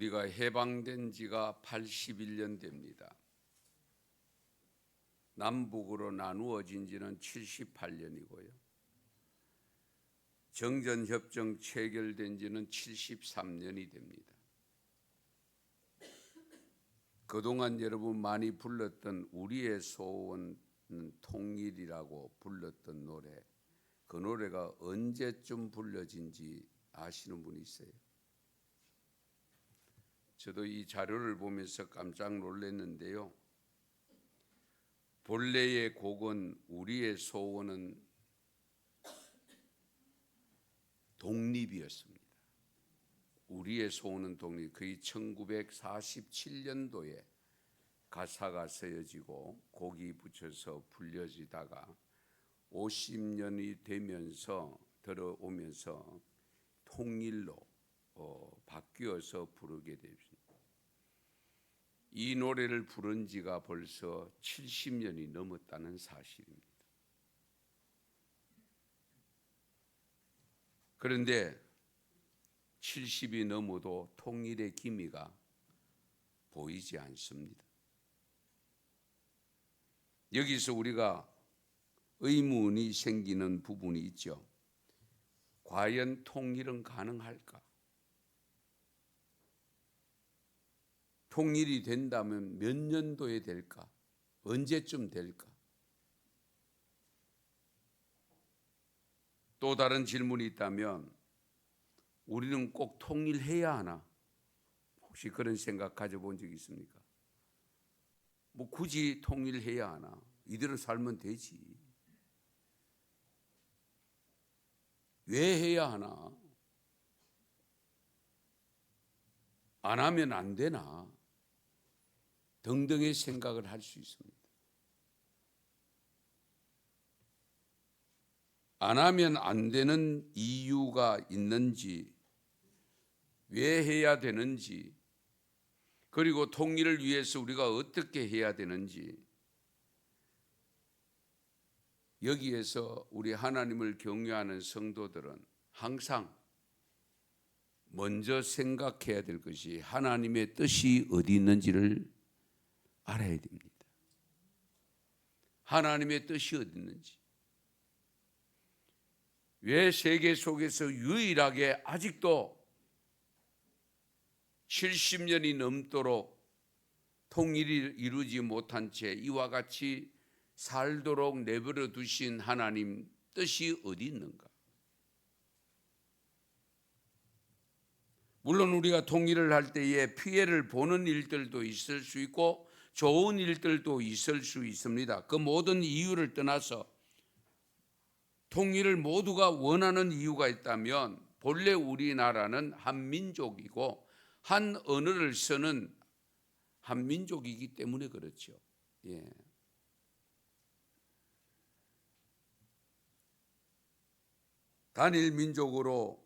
우리가 해방된 지가 81년 됩니다. 남북으로 나누어진 지는 78년이고요. 정전협정 체결된 지는 73년이 됩니다. 그동안 여러분 많이 불렀던 우리의 소원은 통일이라고 불렀던 노래, 그 노래가 언제쯤 불려진지 아시는 분이 있어요? 저도 이 자료를 보면서 깜짝 놀랐는데요. 본래의 곡은 우리의 소원은 독립이었습니다. 우리의 소원은 독립. 거의 1947년도에 가사가 쓰여지고 곡이 붙여서 불려지다가 50년이 되면서 들어오면서 통일로 바뀌어서 부르게 됩니다. 이 노래를 부른 지가 벌써 70년이 넘었다는 사실입니다. 그런데 70이 넘어도 통일의 기미가 보이지 않습니다. 여기서 우리가 의문이 생기는 부분이 있죠. 과연 통일은 가능할까? 통일이 된다면 몇 년도에 될까? 언제쯤 될까? 또 다른 질문이 있다면 우리는 꼭 통일해야 하나? 혹시 그런 생각 가져본 적 있습니까? 뭐 굳이 통일해야 하나? 이대로 살면 되지. 왜 해야 하나? 안 하면 안 되나? 등등의 생각을 할 수 있습니다. 안 하면 안 되는 이유가 있는지, 왜 해야 되는지, 그리고 통일을 위해서 우리가 어떻게 해야 되는지, 여기에서 우리 하나님을 경외하는 성도들은 항상 먼저 생각해야 될 것이 하나님의 뜻이 어디 있는지를 알아야 됩니다. 하나님의 뜻이 어디 있는지. 왜 세계 속에서 유일하게 아직도 70년이 넘도록 통일이 이루지 못한 채 이와 같이 살도록 내버려 두신 하나님 뜻이 어디 있는가? 물론 우리가 통일을 할 때에 피해를 보는 일들도 있을 수 있고 좋은 일들도 있을 수 있습니다. 그 모든 이유를 떠나서 통일을 모두가 원하는 이유가 있다면 본래 우리나라는 한민족이고 한 언어를 쓰는 한민족이기 때문에 그렇죠. 예. 단일 민족으로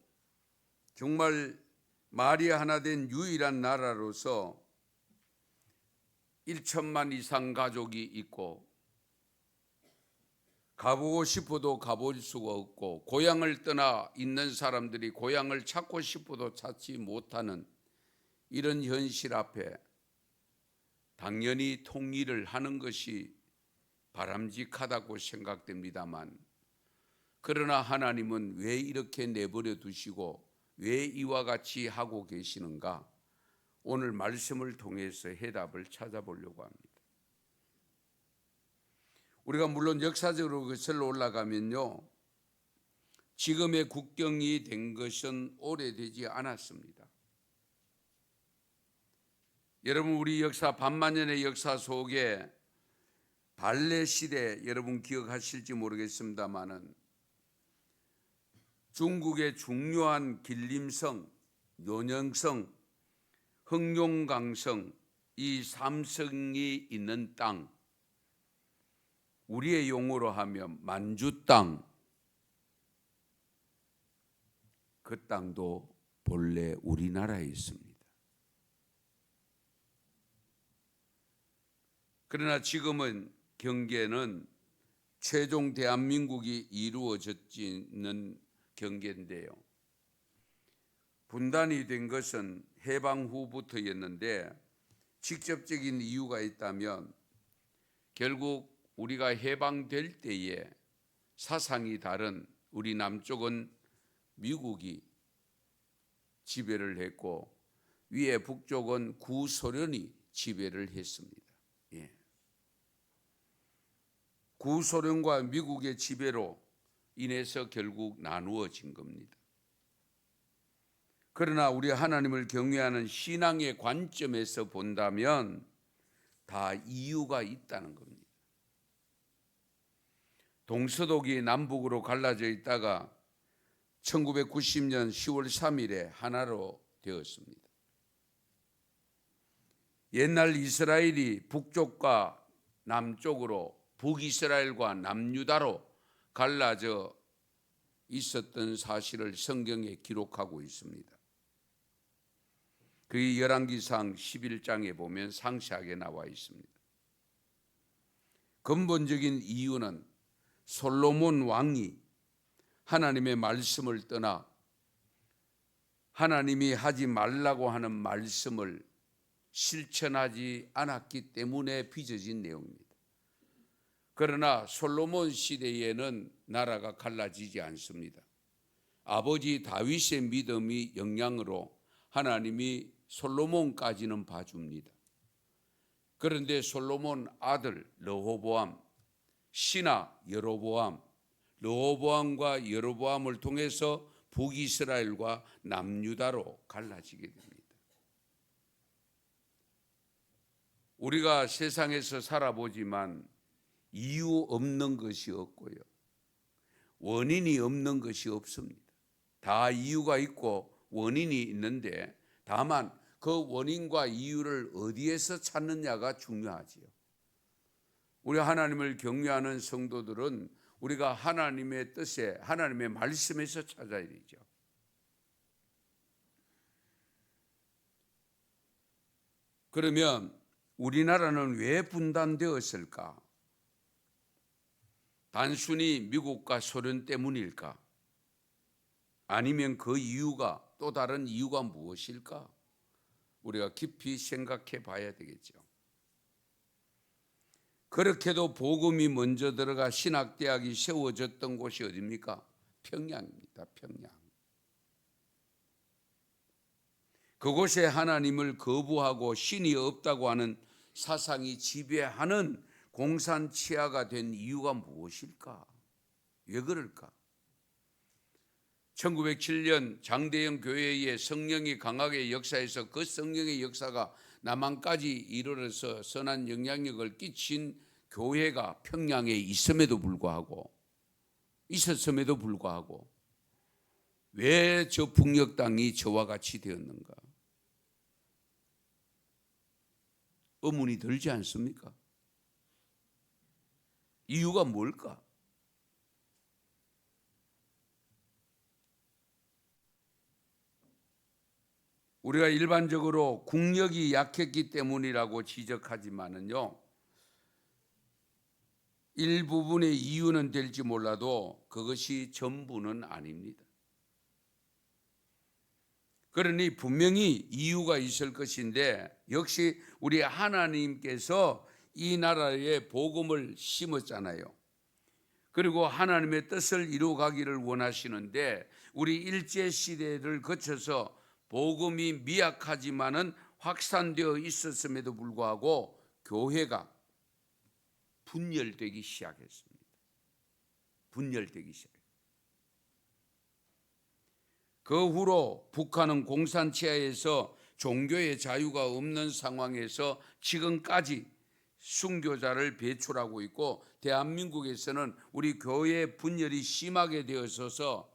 정말 말이 하나 된 유일한 나라로서 1천만 이상 가족이 있고 가보고 싶어도 가볼 수가 없고 고향을 떠나 있는 사람들이 고향을 찾고 싶어도 찾지 못하는 이런 현실 앞에 당연히 통일을 하는 것이 바람직하다고 생각됩니다만, 그러나 하나님은 왜 이렇게 내버려 두시고 왜 이와 같이 하고 계시는가? 오늘 말씀을 통해서 해답을 찾아보려고 합니다. 우리가 물론 역사적으로 거슬러 올라가면요, 지금의 국경이 된 것은 오래되지 않았습니다. 여러분, 우리 역사 반만년의 역사 속에 발레 시대 여러분 기억하실지 모르겠습니다만은 중국의 중요한 길림성, 요녕성, 흑룡강성 이 3성이 있는 땅, 우리의 용어로 하면 만주 땅, 그 땅도 본래 우리나라에 있습니다. 그러나 지금은 경계는 최종 대한민국이 이루어졌지는 경계인데요. 분단이 된 것은 해방 후부터였는데 직접적인 이유가 있다면 결국 우리가 해방될 때에 사상이 다른 우리 남쪽은 미국이 지배를 했고 위에 북쪽은 구소련이 지배를 했습니다. 예. 구소련과 미국의 지배로 인해서 결국 나누어진 겁니다. 그러나 우리 하나님을 경외하는 신앙의 관점에서 본다면 다 이유가 있다는 겁니다. 동서독이 남북으로 갈라져 있다가 1990년 10월 3일에 하나로 되었습니다. 옛날 이스라엘이 북쪽과 남쪽으로 북이스라엘과 남유다로 갈라져 있었던 사실을 성경에 기록하고 있습니다. 그의 열왕기상 11장에 보면 상세하게 나와 있습니다. 근본적인 이유는 솔로몬 왕이 하나님의 말씀을 떠나 하나님이 하지 말라고 하는 말씀을 실천하지 않았기 때문에 빚어진 내용입니다. 그러나 솔로몬 시대에는 나라가 갈라지지 않습니다. 아버지 다윗의 믿음이 영향으로 하나님이 솔로몬까지는 봐줍니다. 그런데 솔로몬 아들 르호보암, 신하 여로보암, 르호보암과 여로보암을 통해서 북이스라엘과 남유다로 갈라지게 됩니다. 우리가 세상에서 살아보지만 이유 없는 것이 없고요. 원인이 없는 것이 없습니다. 다 이유가 있고 원인이 있는데 다만 그 원인과 이유를 어디에서 찾느냐가 중요하지요. 우리 하나님을 경외하는 성도들은 우리가 하나님의 뜻에 하나님의 말씀에서 찾아야 되죠. 그러면 우리나라는 왜 분단되었을까? 단순히 미국과 소련 때문일까? 아니면 그 이유가 또 다른 이유가 무엇일까? 우리가 깊이 생각해 봐야 되겠죠. 그렇게도 복음이 먼저 들어가 신학대학이 세워졌던 곳이 어디입니까? 평양입니다. 평양. 그곳에 하나님을 거부하고 신이 없다고 하는 사상이 지배하는 공산치하가 된 이유가 무엇일까? 왜 그럴까? 1907년 장대영 교회의 성령이 강하게 역사해서 그 성령의 역사가 남한까지 이르러서 선한 영향력을 끼친 교회가 평양에 있었음에도 불구하고 왜 저 북녘 땅이 저와 같이 되었는가? 의문이 들지 않습니까? 이유가 뭘까? 우리가 일반적으로 국력이 약했기 때문이라고 지적하지만은요, 일부분의 이유는 될지 몰라도 그것이 전부는 아닙니다. 그러니 분명히 이유가 있을 것인데 역시 우리 하나님께서 이 나라에 복음을 심었잖아요. 그리고 하나님의 뜻을 이루어가기를 원하시는데 우리 일제시대를 거쳐서 복음이 미약하지만은 확산되어 있었음에도 불구하고 교회가 분열되기 시작했습니다. 그 후로 북한은 공산치하에서 종교의 자유가 없는 상황에서 지금까지 순교자를 배출하고 있고 대한민국에서는 우리 교회 분열이 심하게 되어서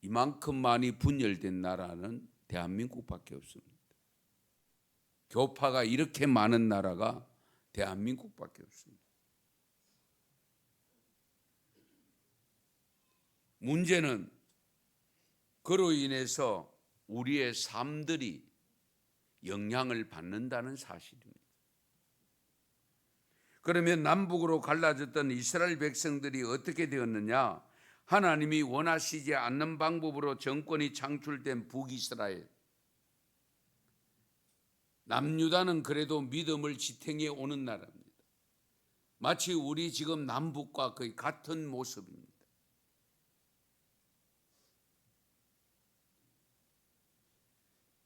이만큼 많이 분열된 나라는 대한민국밖에 없습니다. 교파가 이렇게 많은 나라가 대한민국밖에 없습니다. 문제는 그로 인해서 우리의 삶들이 영향을 받는다는 사실입니다. 그러면 남북으로 갈라졌던 이스라엘 백성들이 어떻게 되었느냐? 하나님이 원하시지 않는 방법으로 정권이 창출된 북이스라엘. 남유다는 그래도 믿음을 지탱해 오는 나라입니다. 마치 우리 지금 남북과 거의 같은 모습입니다.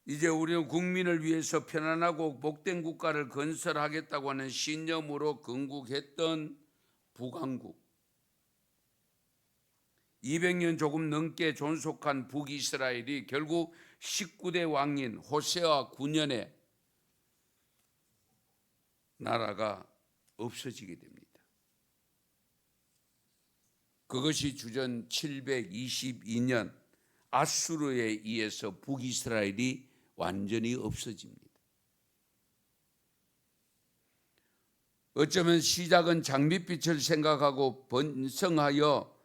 이제 우리는 국민을 위해서 편안하고 복된 국가를 건설하겠다고 하는 신념으로 건국했던 북왕국, 200년 조금 넘게 존속한 북이스라엘이 결국 19대 왕인 호세아 9년에 나라가 없어지게 됩니다. 그것이 주전 722년 아수르에 의해서 북이스라엘이 완전히 없어집니다. 어쩌면 시작은 장밋빛을 생각하고 번성하여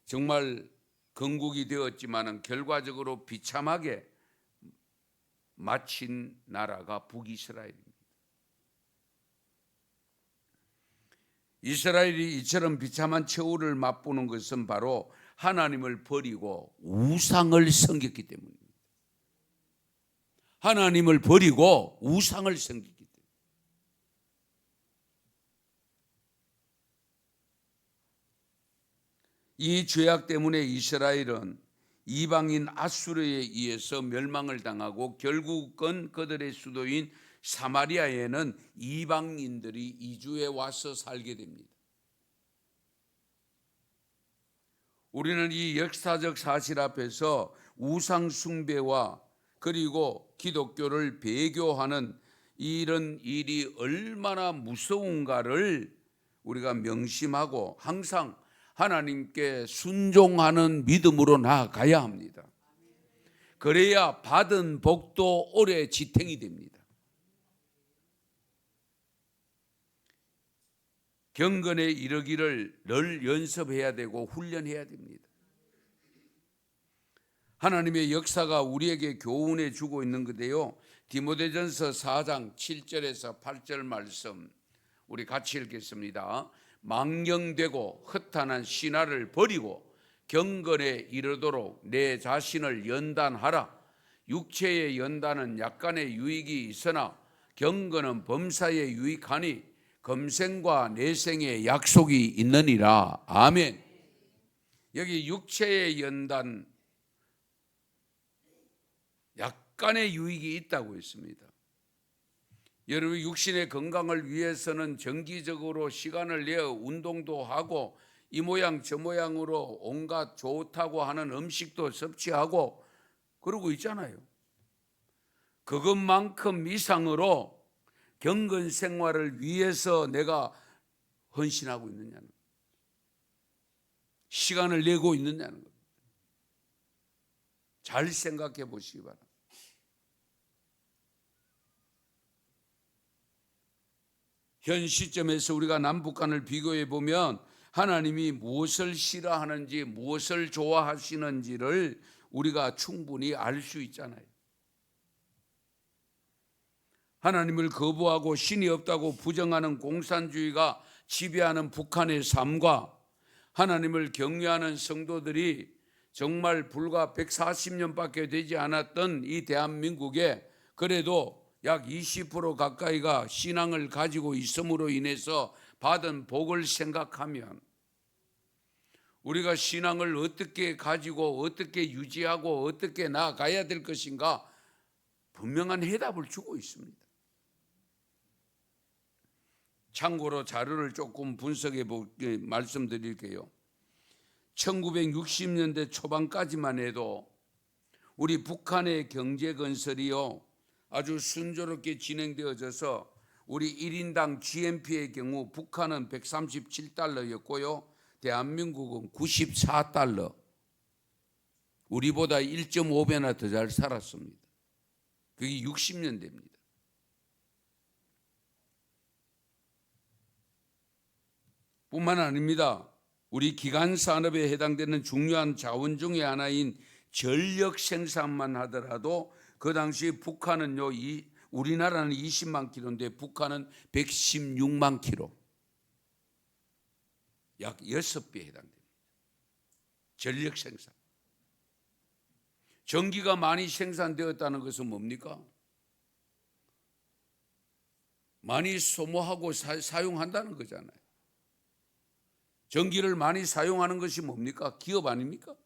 정말 건국이 되었지만 결과적으로 비참하게 마친 나라가 북이스라엘입니다. 이스라엘이 이처럼 비참한 최후를 맛보는 것은 바로 하나님을 버리고 우상을 섬겼기 때문입니다. 하나님을 버리고 우상을 섬겼기 때문에. 이 죄악 때문에 이스라엘은 이방인 아수르에 의해서 멸망을 당하고 결국은 그들의 수도인 사마리아에는 이방인들이 이주해 와서 살게 됩니다. 우리는 이 역사적 사실 앞에서 우상 숭배와 그리고 기독교를 배교하는 이런 일이 얼마나 무서운가를 우리가 명심하고 항상 하나님께 순종하는 믿음으로 나아가야 합니다. 그래야 받은 복도 오래 지탱이 됩니다. 경건에 이르기를 늘 연습해야 되고 훈련해야 됩니다. 하나님의 역사가 우리에게 교훈해 주고 있는 건데요. 디모데전서 4장 7절에서 8절 말씀 우리 같이 읽겠습니다. 망령되고 허탄한 신화를 버리고 경건에 이르도록 내 자신을 연단하라. 육체의 연단은 약간의 유익이 있으나 경건은 범사에 유익하니 검생과 내생의 약속이 있느니라. 아멘. 여기 육체의 연단, 약간의 유익이 있다고 했습니다. 여러분 육신의 건강을 위해서는 정기적으로 시간을 내어 운동도 하고 이 모양 저 모양으로 온갖 좋다고 하는 음식도 섭취하고 그러고 있잖아요. 그것만큼 이상으로 경건 생활을 위해서 내가 헌신하고 있느냐는 것, 시간을 내고 있느냐는 것, 잘 생각해 보시기 바랍니다. 현 시점에서 우리가 남북 간을 비교해 보면 하나님이 무엇을 싫어하는지 무엇을 좋아하시는지를 우리가 충분히 알 수 있잖아요. 하나님을 거부하고 신이 없다고 부정하는 공산주의가 지배하는 북한의 삶과 하나님을 경외하는 성도들이 정말 불과 140년밖에 되지 않았던 이 대한민국에 그래도 약 20% 가까이가 신앙을 가지고 있음으로 인해서 받은 복을 생각하면 우리가 신앙을 어떻게 가지고 어떻게 유지하고 어떻게 나아가야 될 것인가 분명한 해답을 주고 있습니다. 참고로 자료를 조금 분석해 보게 말씀드릴게요. 1960년대 초반까지만 해도 우리 북한의 경제 건설이요 아주 순조롭게 진행되어져서 우리 1인당 GNP의 경우 북한은 137달러였고요. 대한민국은 94달러. 우리보다 1.5배나 더 잘 살았습니다. 그게 60년대입니다. 뿐만 아닙니다. 우리 기간 산업에 해당되는 중요한 자원 중에 하나인 전력 생산만 하더라도 그 당시 북한은요, 우리나라는 20만 킬로인데 북한은 116만 킬로, 약 6배 해당됩니다. 전력 생산. 전기가 많이 생산되었다는 것은 뭡니까? 많이 소모하고 사용한다는 거잖아요. 전기를 많이 사용하는 것이 뭡니까? 기업 아닙니까?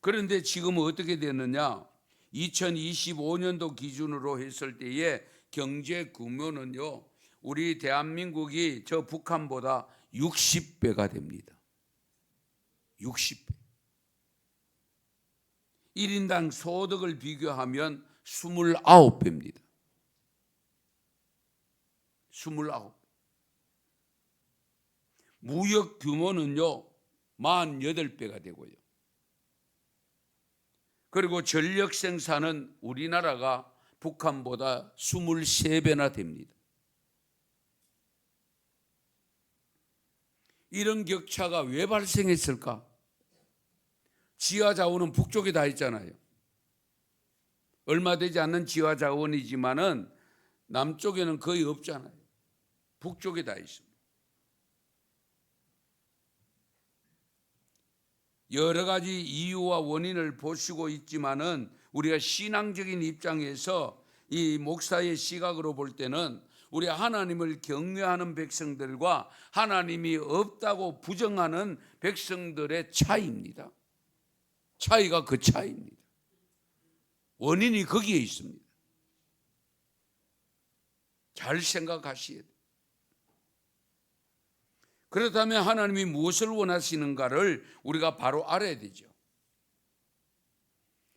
그런데 지금은 어떻게 됐느냐? 2025년도 기준으로 했을 때의 경제 규모는요, 우리 대한민국이 저 북한보다 60배가 됩니다. 60배. 1인당 소득을 비교하면 29배입니다. 29배. 무역 규모는요, 48배가 되고요. 그리고 전력 생산은 우리나라가 북한보다 23배나 됩니다. 이런 격차가 왜 발생했을까? 지하 자원은 북쪽에 다 있잖아요. 얼마 되지 않는 지하 자원이지만은 남쪽에는 거의 없잖아요. 북쪽에 다 있습니다. 여러 가지 이유와 원인을 보시고 있지만은 우리가 신앙적인 입장에서 이 목사의 시각으로 볼 때는 우리 하나님을 경외하는 백성들과 하나님이 없다고 부정하는 백성들의 차이입니다. 차이가 그 차이입니다. 원인이 거기에 있습니다. 잘 생각하셔야 돼요. 그렇다면 하나님이 무엇을 원하시는가를 우리가 바로 알아야 되죠.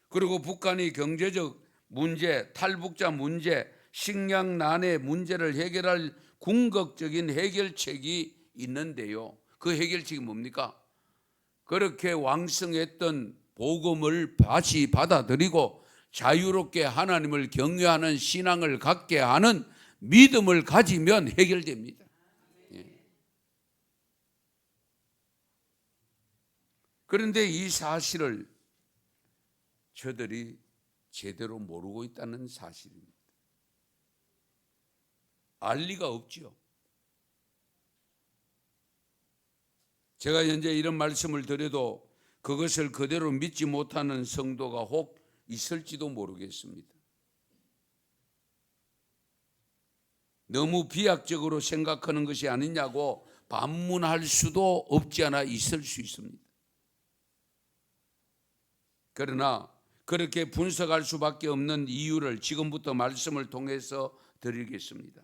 그리고 북한이 경제적 문제, 탈북자 문제, 식량난의 문제를 해결할 궁극적인 해결책이 있는데요. 그 해결책이 뭡니까? 그렇게 왕성했던 복음을 다시 받아들이고 자유롭게 하나님을 경외하는 신앙을 갖게 하는 믿음을 가지면 해결됩니다. 그런데 이 사실을 저들이 제대로 모르고 있다는 사실입니다. 알 리가 없지요. 제가 현재 이런 말씀을 드려도 그것을 그대로 믿지 못하는 성도가 혹 있을지도 모르겠습니다. 너무 비약적으로 생각하는 것이 아니냐고 반문할 수도 없지 않아 있을 수 있습니다. 그러나 그렇게 분석할 수밖에 없는 이유를 지금부터 말씀을 통해서 드리겠습니다.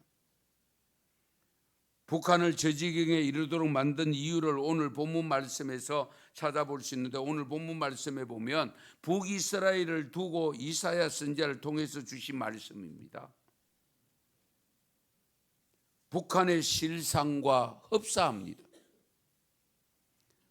북한을 저 지경에 이르도록 만든 이유를 오늘 본문 말씀에서 찾아볼 수 있는데, 오늘 본문 말씀에 보면 북이스라엘을 두고 이사야 선지자를 통해서 주신 말씀입니다. 북한의 실상과 흡사합니다.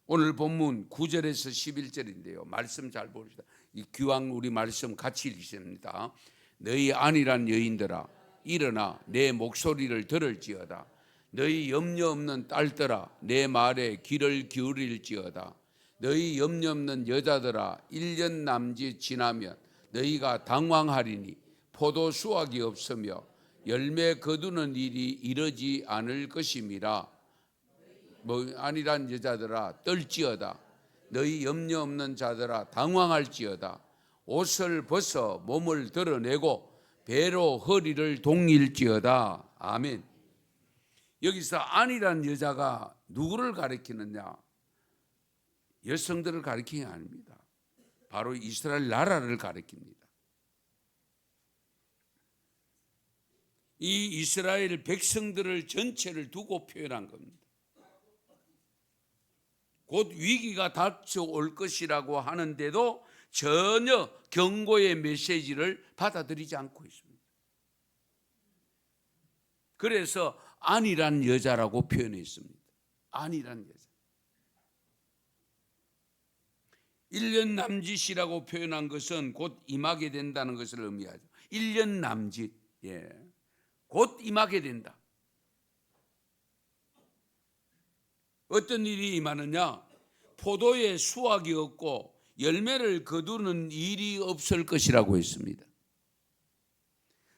오늘 본문 9절에서 11절인데요. 말씀 잘 보시다. 이 귀왕 우리 말씀 같이 읽습니다. 너희 안일한 여인들아 일어나 내 목소리를 들을지어다. 너희 염려 없는 딸들아 내 말에 귀를 기울일지어다. 너희 염려 없는 여자들아 1년 남짓 지나면 너희가 당황하리니 포도 수확이 없으며 열매 거두는 일이 이르지 않을 것임이라. 안일한 여자들아 떨지어다. 너희 염려 없는 자들아 당황할지어다. 옷을 벗어 몸을 드러내고 배로 허리를 동일지어다. 아멘. 여기서 안일한 여자가 누구를 가리키느냐? 여성들을 가리키는 게 아닙니다. 바로 이스라엘 나라를 가리킵니다. 이 이스라엘 백성들을 전체를 두고 표현한 겁니다. 곧 위기가 닥쳐올 것이라고 하는데도 전혀 경고의 메시지를 받아들이지 않고 있습니다. 그래서 안일한 여자라고 표현했습니다. 안일한 여자. 1년 남짓이라고 표현한 것은 곧 임하게 된다는 것을 의미하죠. 1년 남짓, 곧 임하게 된다. 어떤 일이 임하느냐? 포도에 수확이 없고 열매를 거두는 일이 없을 것이라고 했습니다.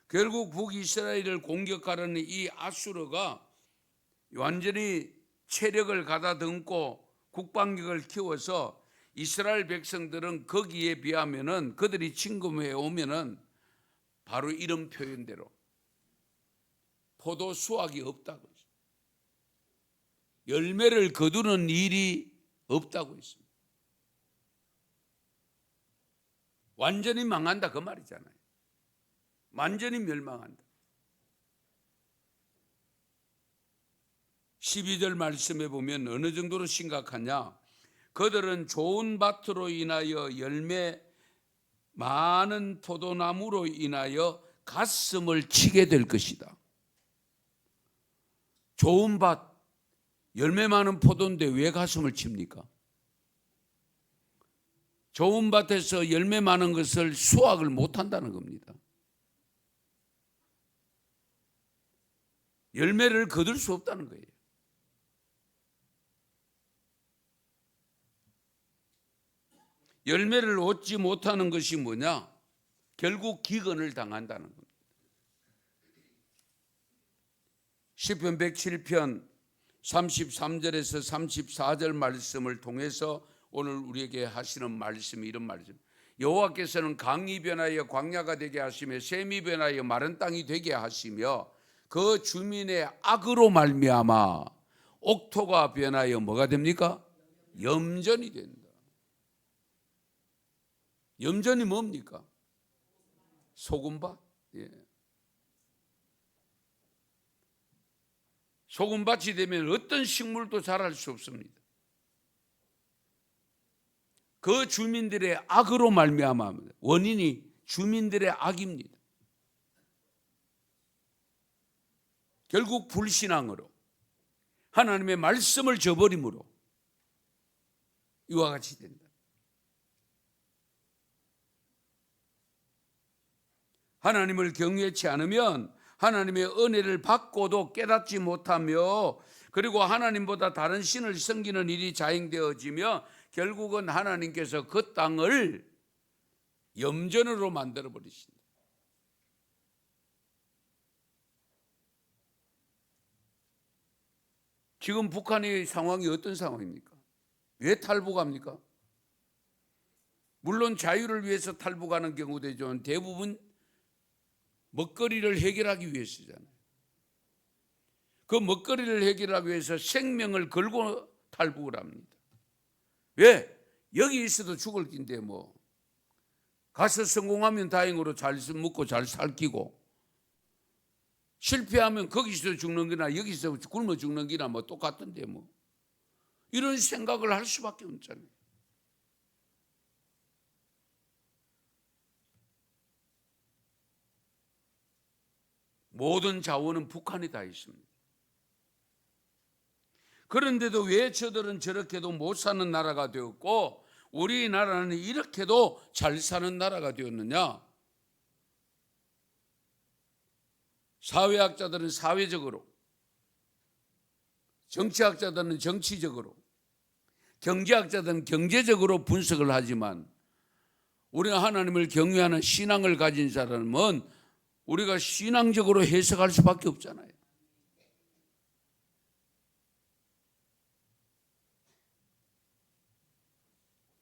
결국 북이스라엘을 공격하려는 이 아수르가 완전히 체력을 가다듬고 국방력을 키워서 이스라엘 백성들은 거기에 비하면은 그들이 침공해 오면은 바로 이런 표현대로 포도 수확이 없다고 했습니다. 열매를 거두는 일이 없다고 했습니다. 완전히 망한다 그 말이잖아요. 완전히 멸망한다. 12절 말씀에 보면 어느 정도로 심각하냐? 그들은 좋은 밭으로 인하여 열매 많은 포도나무로 인하여 가슴을 치게 될 것이다. 좋은 밭, 열매 많은 포도인데 왜 가슴을 칩니까? 좋은 밭에서 열매 많은 것을 수확을 못한다는 겁니다. 열매를 거둘 수 없다는 거예요. 열매를 얻지 못하는 것이 뭐냐? 결국 기근을 당한다는 겁니다. 시편 107편 33절에서 34절 말씀을 통해서 오늘 우리에게 하시는 말씀이 이런 말씀. 여호와께서는 강이 변하여 광야가 되게 하시며 샘이 변하여 마른 땅이 되게 하시며 그 주민의 악으로 말미암아 옥토가 변하여 뭐가 됩니까? 염전이 된다. 염전이 뭡니까? 소금밭. 예. 소금밭이 되면 어떤 식물도 자랄 수 없습니다. 그 주민들의 악으로 말미암아 원인이 주민들의 악입니다. 결국 불신앙으로 하나님의 말씀을 저버림으로 이와 같이 된다. 하나님을 경외치 않으면 하나님의 은혜를 받고도 깨닫지 못하며 그리고 하나님보다 다른 신을 섬기는 일이 자행되어지며 결국은 하나님께서 그 땅을 염전으로 만들어 버리신다. 지금 북한의 상황이 어떤 상황입니까? 왜 탈북합니까? 물론 자유를 위해서 탈북하는 경우도 있지만 대부분 먹거리를 해결하기 위해서잖아요. 그 먹거리를 해결하기 위해서 생명을 걸고 탈북을 합니다. 왜? 여기 있어도 죽을 긴데 뭐 가서 성공하면 다행으로 잘 먹고 잘 살기고 실패하면 거기서 죽는 거나 여기서 굶어 죽는 거나 뭐 똑같은데 뭐 이런 생각을 할 수밖에 없잖아요. 모든 자원은 북한에 다 있습니다. 그런데도 왜 저들은 저렇게도 못 사는 나라가 되었고 우리나라는 이렇게도 잘 사는 나라가 되었느냐? 사회학자들은 사회적으로, 정치학자들은 정치적으로, 경제학자들은 경제적으로 분석을 하지만 우리가 하나님을 경외하는 신앙을 가진 사람은 우리가 신앙적으로 해석할 수밖에 없잖아요.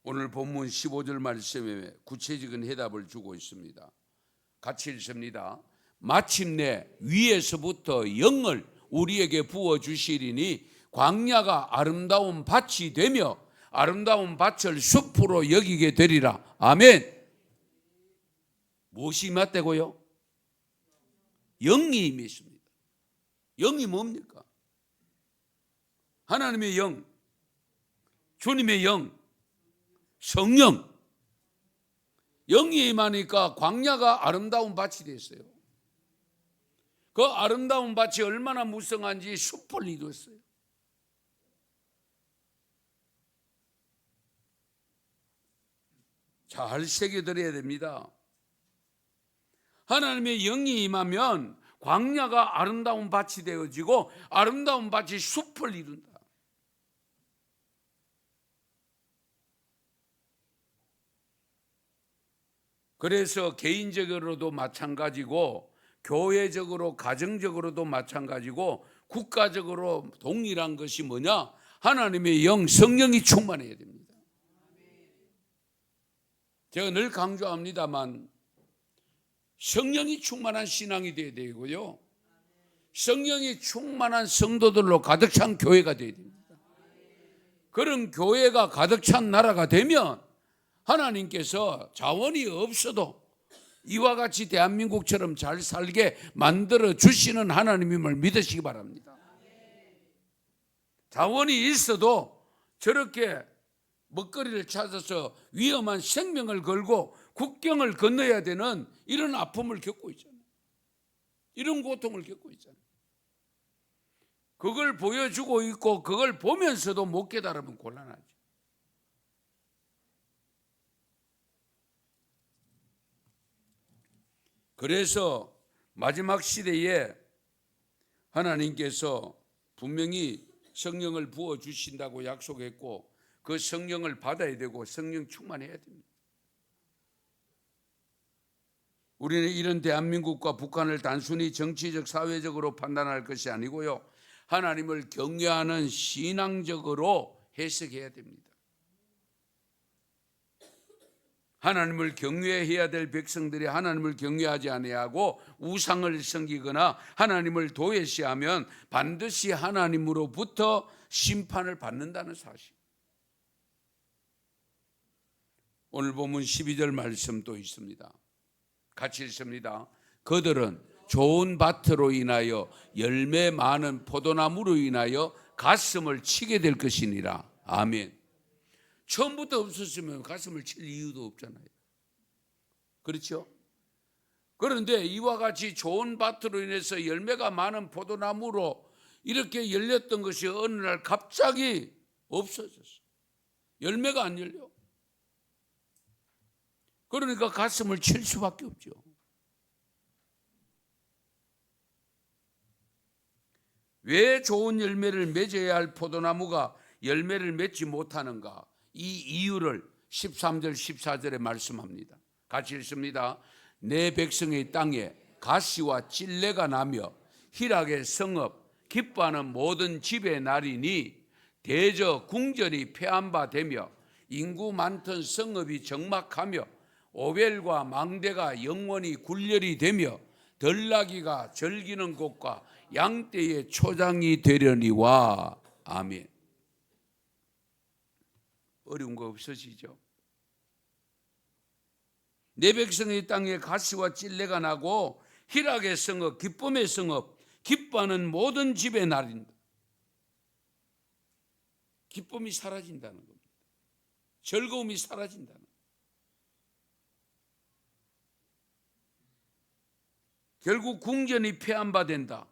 오늘 본문 15절 말씀에 구체적인 해답을 주고 있습니다. 같이 읽습니다. 마침내 위에서부터 영을 우리에게 부어주시리니 광야가 아름다운 밭이 되며 아름다운 밭을 숲으로 여기게 되리라. 아멘. 무엇이 임했다고요? 영이 임했습니다. 영이 뭡니까? 하나님의 영, 주님의 영, 성령. 영이 임하니까 광야가 아름다운 밭이 됐어요. 그 아름다운 밭이 얼마나 무성한지 숲을 이뤘어요. 잘 새겨들어야 됩니다. 하나님의 영이 임하면 광야가 아름다운 밭이 되어지고 아름다운 밭이 숲을 이룬다. 그래서 개인적으로도 마찬가지고 교회적으로 가정적으로도 마찬가지고 국가적으로 동일한 것이 뭐냐? 하나님의 영, 성령이 충만해야 됩니다. 제가 늘 강조합니다만 성령이 충만한 신앙이 되어야 되고요, 성령이 충만한 성도들로 가득 찬 교회가 되어야 됩니다. 그런 교회가 가득 찬 나라가 되면 하나님께서 자원이 없어도 이와 같이 대한민국처럼 잘 살게 만들어 주시는 하나님임을 믿으시기 바랍니다. 자원이 있어도 저렇게 먹거리를 찾아서 위험한 생명을 걸고 국경을 건너야 되는 이런 아픔을 겪고 있잖아요. 이런 고통을 겪고 있잖아요. 그걸 보여주고 있고 그걸 보면서도 못 깨달으면 곤란하죠. 그래서 마지막 시대에 하나님께서 분명히 성령을 부어주신다고 약속했고 그 성령을 받아야 되고 성령 충만해야 됩니다. 우리는 이런 대한민국과 북한을 단순히 정치적, 사회적으로 판단할 것이 아니고요, 하나님을 경외하는 신앙적으로 해석해야 됩니다. 하나님을 경외해야 될 백성들이 하나님을 경외하지 아니하고 우상을 섬기거나 하나님을 도외시하면 반드시 하나님으로부터 심판을 받는다는 사실. 오늘 본문 12절 말씀도 있습니다. 같이 읽습니다. 그들은 좋은 밭으로 인하여 열매 많은 포도나무로 인하여 가슴을 치게 될 것이니라. 아멘. 처음부터 없었으면 가슴을 칠 이유도 없잖아요. 그렇죠? 그런데 이와 같이 좋은 밭으로 인해서 열매가 많은 포도나무로 이렇게 열렸던 것이 어느 날 갑자기 없어졌어요. 열매가 안 열려. 그러니까 가슴을 칠 수밖에 없죠. 왜 좋은 열매를 맺어야 할 포도나무가 열매를 맺지 못하는가? 이 이유를 13절 14절에 말씀합니다. 같이 읽습니다. 내 백성의 땅에 가시와 찔레가 나며 희락의 성읍 기뻐하는 모든 집의 날이니 대저 궁전이 폐한 바 되며 인구 많던 성읍이 적막하며 오벨과 망대가 영원히 굴렬이 되며 덜나귀가 절기는 곳과 양떼의 초장이 되려니와. 아멘. 어려운 거 없으시죠? 내 백성의 땅에 가시와 찔레가 나고 희락의 성읍, 기쁨의 성읍, 기뻐하는 모든 집의 날인다. 기쁨이 사라진다는 겁니다. 즐거움이 사라진다는 겁니다. 결국 궁전이 폐한 바 된다.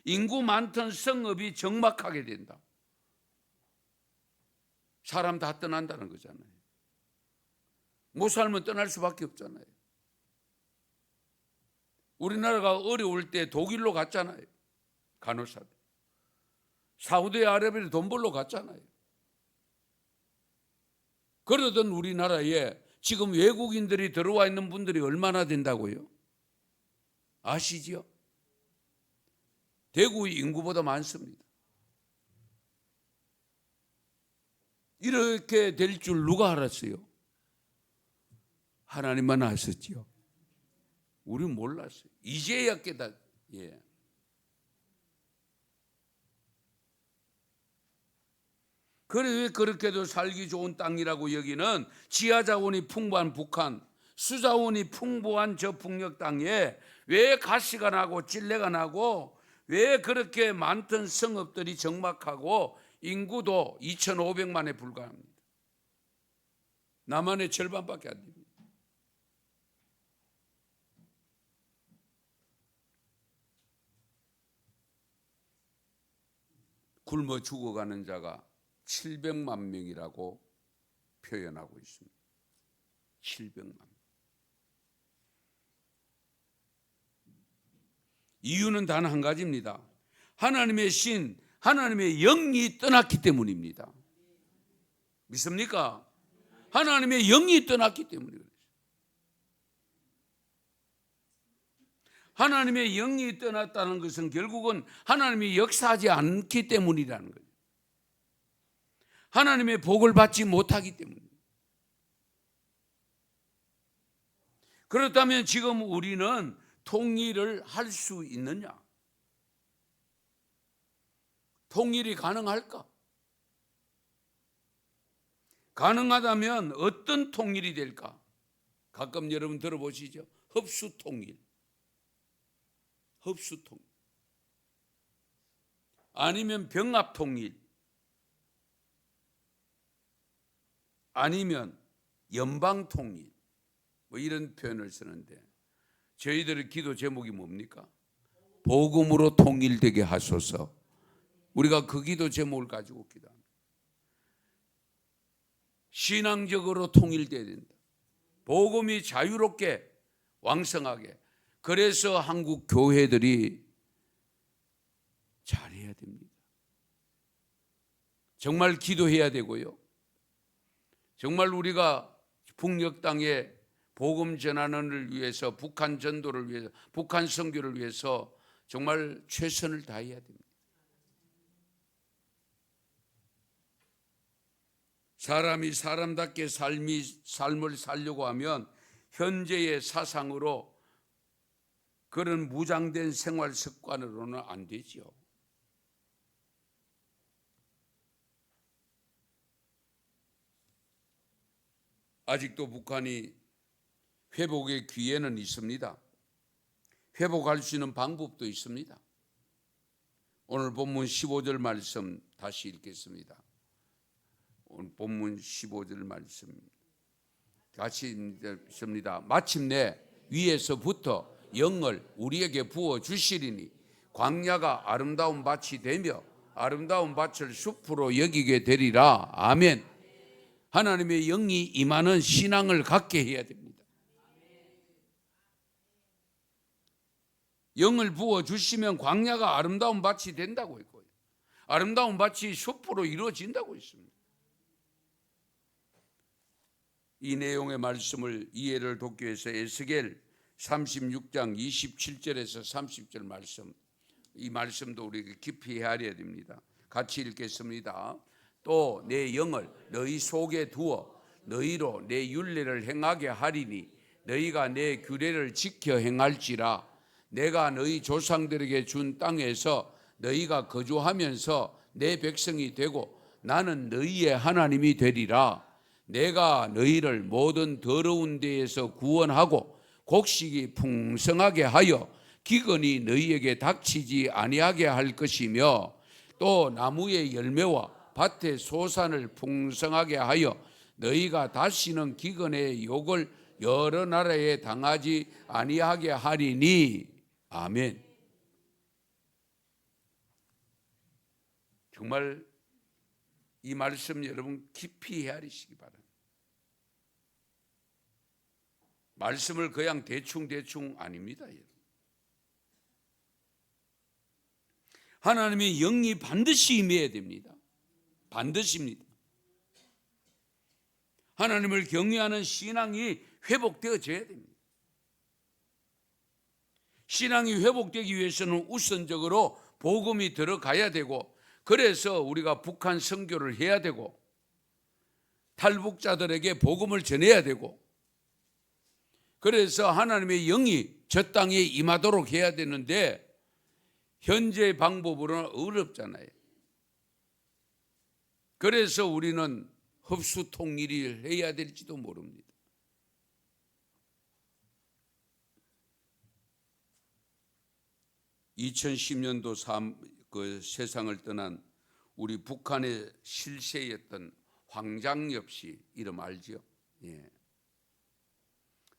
인구 많던 성읍이 적막하게 된다. 사람 다 떠난다는 거잖아요. 못 살면 떠날 수밖에 없잖아요. 우리나라가 어려울 때 독일로 갔잖아요. 간호사들. 사우디아라비아로 돈 벌러 갔잖아요. 그러던 우리나라에 지금 외국인들이 들어와 있는 분들이 얼마나 된다고요? 아시죠? 대구 인구보다 많습니다. 이렇게 될 줄 누가 알았어요? 하나님만 아셨지요. 우리는 몰랐어요. 이제야 깨닫. 예. 그래 왜 그렇게도 살기 좋은 땅이라고 여기는 지하 자원이 풍부한 북한, 수자원이 풍부한 저 북녘 땅에 왜 가시가 나고 찔레가 나고 왜 그렇게 많던 성읍들이 적막하고 인구도 2,500만에 불과합니다. 남한의 절반밖에 안 됩니다. 굶어 죽어가는 자가 700만 명이라고 표현하고 있습니다. 700만 명. 이유는 단 한 가지입니다. 하나님의 신, 하나님의 영이 떠났기 때문입니다. 믿습니까? 하나님의 영이 떠났기 때문이에요. 하나님의 영이 떠났다는 것은 결국은 하나님이 역사하지 않기 때문이라는 거예요. 하나님의 복을 받지 못하기 때문입니다. 그렇다면 지금 우리는 통일을 할 수 있느냐? 통일이 가능할까? 가능하다면 어떤 통일이 될까? 가끔 여러분 들어보시죠? 흡수통일. 흡수통일. 아니면 병합통일. 아니면 연방통일. 뭐 이런 표현을 쓰는데 저희들의 기도 제목이 뭡니까? 복음으로 통일되게 하소서. 우리가 그 기도 제목을 가지고 기도합니다. 신앙적으로 통일돼야 된다. 복음이 자유롭게 왕성하게. 그래서 한국 교회들이 잘해야 됩니다. 정말 기도해야 되고요. 정말 우리가 북녘 땅에 복음 전환을 위해서, 북한 전도를 위해서, 북한 선교를 위해서 정말 최선을 다해야 됩니다. 사람이 사람답게 삶을 살려고 하면 현재의 사상으로 그런 무장된 생활 습관으로는 안 되지요. 아직도 북한이 회복의 기회는 있습니다. 회복할 수 있는 방법도 있습니다. 오늘 본문 15절 말씀 다시 읽겠습니다. 오늘 본문 15절 말씀 같이 읽습니다. 마침내 위에서부터 영을 우리에게 부어 주시리니 광야가 아름다운 밭이 되며 아름다운 밭을 숲으로 여기게 되리라. 아멘. 하나님의 영이 임하는 신앙을 갖게 해야 됩니다. 영을 부어 주시면 광야가 아름다운 밭이 된다고 했고요. 아름다운 밭이 숲으로 이루어진다고 했습니다. 이 내용의 말씀을 이해를 돕기 위해서 에스겔 36장 27절에서 30절 말씀, 이 말씀도 우리가 깊이 헤아려야 됩니다. 같이 읽겠습니다. 또 내 영을 너희 속에 두어 너희로 내 율례를 행하게 하리니 너희가 내 규례를 지켜 행할지라. 내가 너희 조상들에게 준 땅에서 너희가 거주하면서 내 백성이 되고 나는 너희의 하나님이 되리라. 내가 너희를 모든 더러운 데에서 구원하고 곡식이 풍성하게 하여 기근이 너희에게 닥치지 아니하게 할 것이며 또 나무의 열매와 밭의 소산을 풍성하게 하여 너희가 다시는 기근의 욕을 여러 나라에 당하지 아니하게 하리니. 아멘. 정말 이 말씀 여러분 깊이 헤아리시기 바랍니다. 말씀을 그냥 대충 아닙니다. 하나님의 영이 반드시 임해야 됩니다. 반드시입니다. 하나님을 경외하는 신앙이 회복되어져야 됩니다. 신앙이 회복되기 위해서는 우선적으로 복음이 들어가야 되고, 그래서 우리가 북한 선교를 해야 되고 탈북자들에게 복음을 전해야 되고, 그래서 하나님의 영이 저 땅에 임하도록 해야 되는데 현재 방법으로는 어렵잖아요. 그래서 우리는 흡수 통일을 해야 될지도 모릅니다. (2010년도) 세상을 떠난 우리 북한의 실세였던 황장엽 씨 이름 알죠? 예.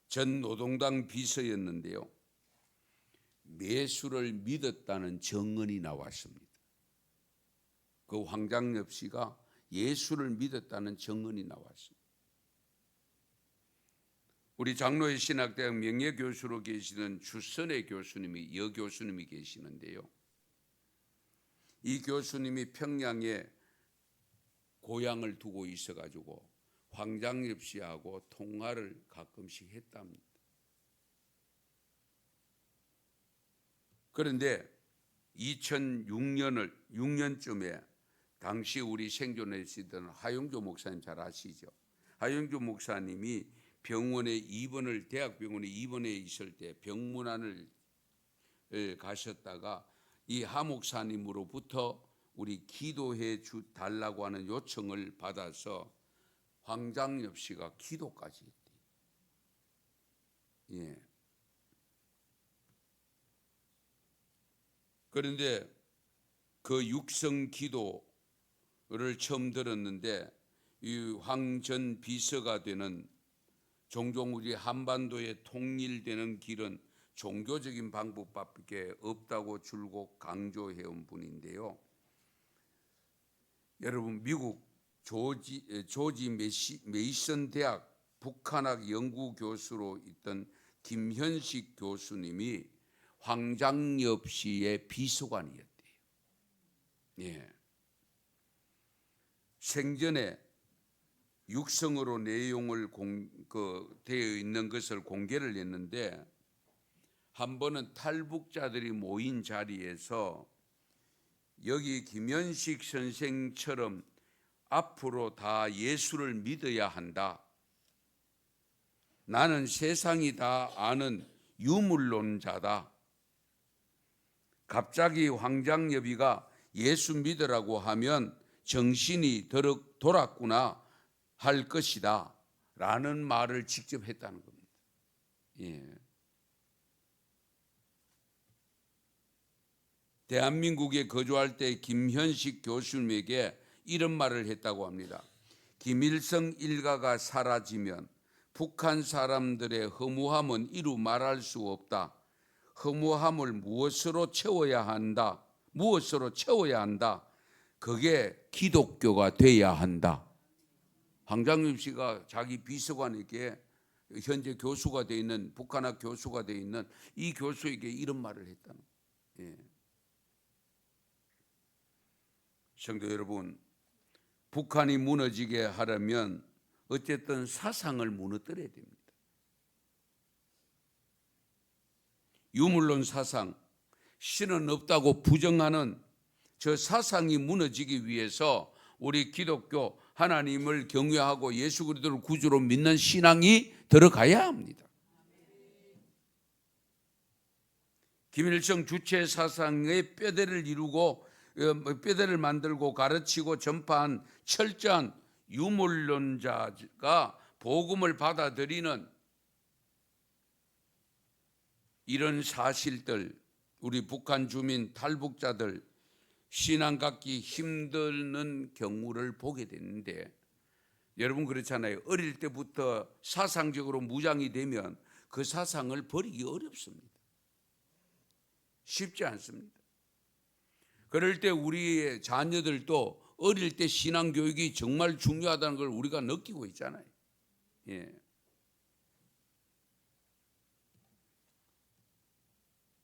전 노동당 비서였는데요. 매수를 믿었다는 증언이 나왔습니다. 그 황장엽 씨가 예수를 믿었다는 증언이 나왔습니다. 우리 장로의 신학대학 명예교수로 계시는 주선의 교수님이, 여교수님이 계시는데요. 이 교수님이 평양에 고향을 두고 있어가지고 황장엽 씨하고 통화를 가끔씩 했답니다. 그런데 2006년쯤에 당시 우리 생존하시던 하용조 목사님 잘 아시죠? 하용조 목사님이 대학병원에 입원해 있을 때 병문안을 가셨다가 이 하 목사님으로부터 우리 기도해 달라고 하는 요청을 받아서 황장엽 씨가 기도까지 했대요. 예. 그런데 그 육성 기도를 처음 들었는데 이 황 전 비서가 되는 종종 우리 한반도에 통일되는 길은 종교적인 방법밖에 없다고 줄곧 강조해온 분인데요. 여러분, 미국 조지 메이슨 대학 북한학 연구 교수로 있던 김현식 교수님이 황장엽 씨의 비서관이었대요. 예. 생전에 육성으로 내용을 되어 있는 것을 공개를 했는데, 한 번은 탈북자들이 모인 자리에서 여기 김현식 선생처럼 앞으로 다 예수를 믿어야 한다. 나는 세상이 다 아는 유물론자다. 갑자기 황장엽이가 예수 믿으라고 하면 정신이 돌았구나 할 것이다 라는 말을 직접 했다는 겁니다. 예. 대한민국에 거주할 때 김현식 교수님에게 이런 말을 했다고 합니다. 김일성 일가가 사라지면 북한 사람들의 허무함은 이루 말할 수 없다. 허무함을 무엇으로 채워야 한다. 그게 기독교가 돼야 한다. 황장엽 씨가 자기 비서관에게 현재 교수가 되어 있는 북한학 교수가 되어 있는 이 교수에게 이런 말을 했다는 거예요. 예. 성도 여러분, 북한이 무너지게 하려면 어쨌든 사상을 무너뜨려야 됩니다. 유물론 사상, 신은 없다고 부정하는 저 사상이 무너지기 위해서 우리 기독교 하나님을 경외하고 예수 그리스도를 구주로 믿는 신앙이 들어가야 합니다. 김일성 주체 사상의 뼈대를 만들고 가르치고 전파한 철저한 유물론자가 복음을 받아들이는 이런 사실들, 우리 북한 주민 탈북자들 신앙 갖기 힘드는 경우를 보게 되는데, 여러분 그렇잖아요. 어릴 때부터 사상적으로 무장이 되면 그 사상을 버리기 어렵습니다. 쉽지 않습니다. 그럴 때 우리의 자녀들도 어릴 때 신앙 교육이 정말 중요하다는 걸 우리가 느끼고 있잖아요. 예.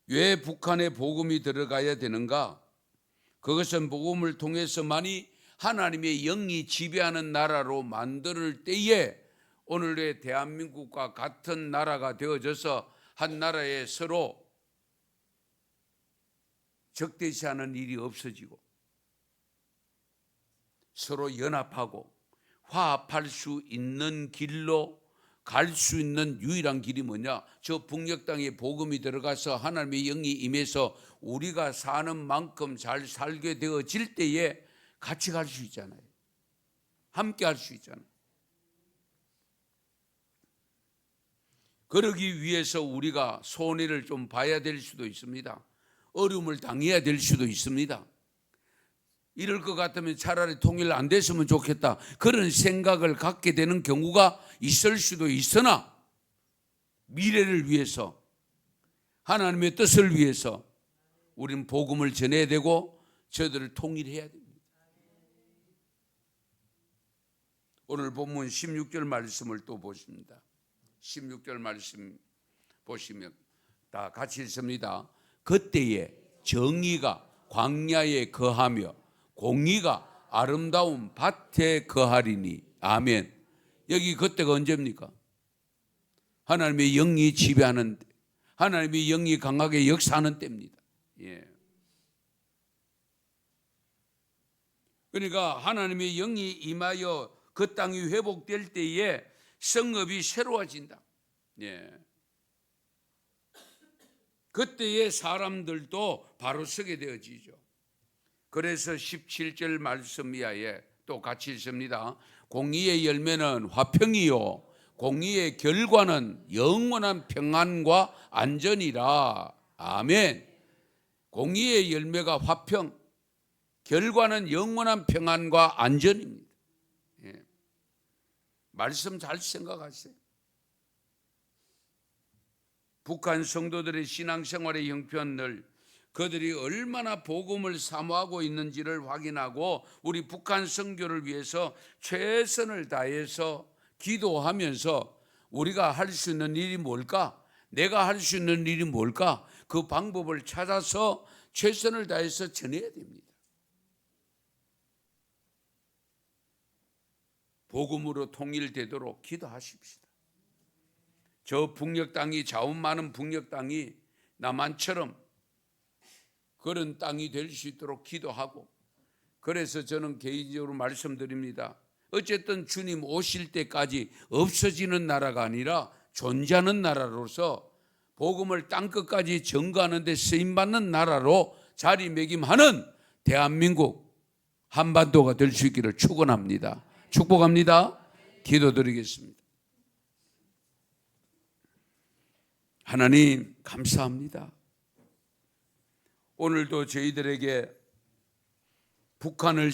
왜 북한에 복음이 들어가야 되는가? 그것은 복음을 통해서만이 하나님의 영이 지배하는 나라로 만들 때에 오늘의 대한민국과 같은 나라가 되어져서 한 나라에 서로 적대시하는 일이 없어지고 서로 연합하고 화합할 수 있는 길로 갈 수 있는 유일한 길이 뭐냐? 저 북녘 땅에 복음이 들어가서 하나님의 영이 임해서 우리가 사는 만큼 잘 살게 되어질 때에 같이 갈 수 있잖아요. 함께 할 수 있잖아요. 그러기 위해서 우리가 손해를 좀 봐야 될 수도 있습니다. 어려움을 당해야 될 수도 있습니다. 이럴 것 같으면 차라리 통일 안 됐으면 좋겠다, 그런 생각을 갖게 되는 경우가 있을 수도 있으나, 미래를 위해서 하나님의 뜻을 위해서 우리는 복음을 전해야 되고 저들을 통일해야 됩니다. 오늘 본문 16절 말씀을 또 보십니다. 16절 말씀 보시면 다 같이 읽습니다. 그때에 정의가 광야에 거하며 공의가 아름다운 밭에 거하리니. 아멘. 여기 그때가 언제입니까? 하나님의 영이 지배하는 때, 하나님의 영이 강하게 역사하는 때입니다. 예. 그러니까 하나님의 영이 임하여 그 땅이 회복될 때에 성읍이 새로워진다. 예. 그때의 사람들도 바로 서게 되어지죠. 그래서 17절 말씀 이하에 또 같이 읽습니다. 공의의 열매는 화평이요 공의의 결과는 영원한 평안과 안전이라. 아멘. 공의의 열매가 화평, 결과는 영원한 평안과 안전입니다. 예. 말씀 잘 생각하세요. 북한 성도들의 신앙생활의 형편을 그들이 얼마나 복음을 사모하고 있는지를 확인하고 우리 북한 선교를 위해서 최선을 다해서 기도하면서 우리가 할 수 있는 일이 뭘까? 내가 할 수 있는 일이 뭘까? 그 방법을 찾아서 최선을 다해서 전해야 됩니다. 복음으로 통일되도록 기도하십시다. 저 북녘 땅이, 자원 많은 북녘 땅이 남한처럼 그런 땅이 될 수 있도록 기도하고, 그래서 저는 개인적으로 말씀드립니다. 어쨌든 주님 오실 때까지 없어지는 나라가 아니라 존재하는 나라로서 복음을 땅끝까지 전가하는 데 쓰임받는 나라로 자리매김하는 대한민국 한반도가 될 수 있기를 축원합니다. 축복합니다. 기도드리겠습니다. 하나님 감사합니다. 오늘도 저희들에게 북한을